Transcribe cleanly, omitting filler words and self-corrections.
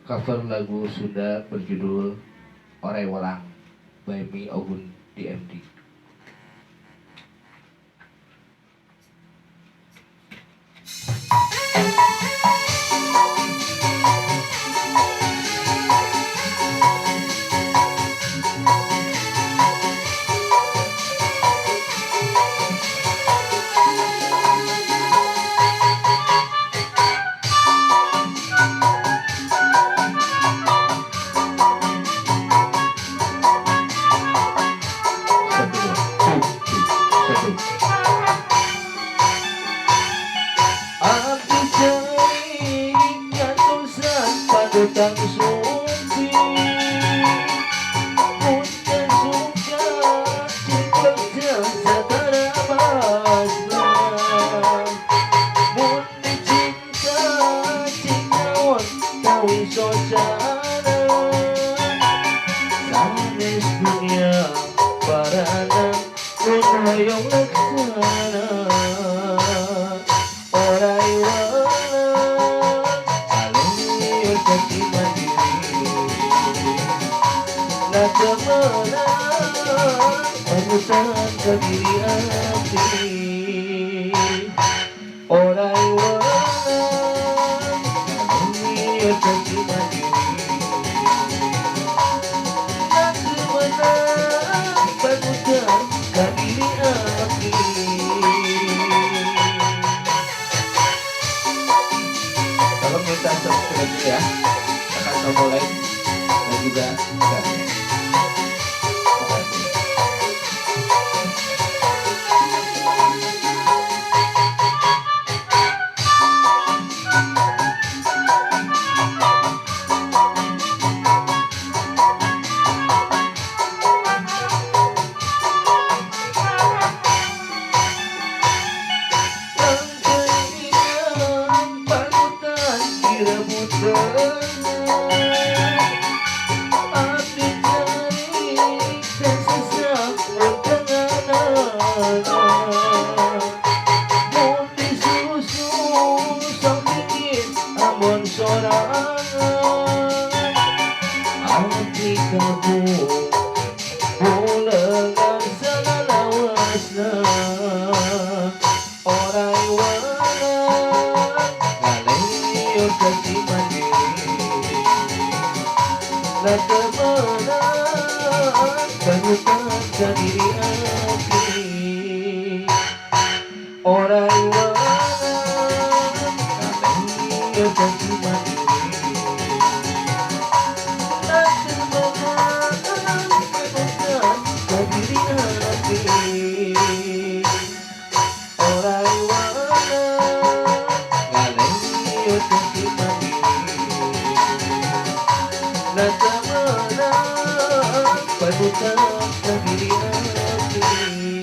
cover lagu Sunda berjudul Orai Walang by Me Ogun DMD. Tang sumpi punten suka cipta satara basna mun dicinta cintawan tawi sojana sanes dunia parana mun hoyong laksana orai walang alun kaki kemenang penutan ke diri hati orai walang dunia kaki mandiri nak kemenang penutan ke diri hati. Tolong minta subscribe ya, tekan tombol like dan juga share. Orai walang ngaleyo kaki mandiri nak kemenang penutan ke diri hati orai walang ngaleyo kaki mandiri nak kemenang penutan ke diri hati orai walang ngaleyo kaki mandiri nak kemenang penutan ke diri hati.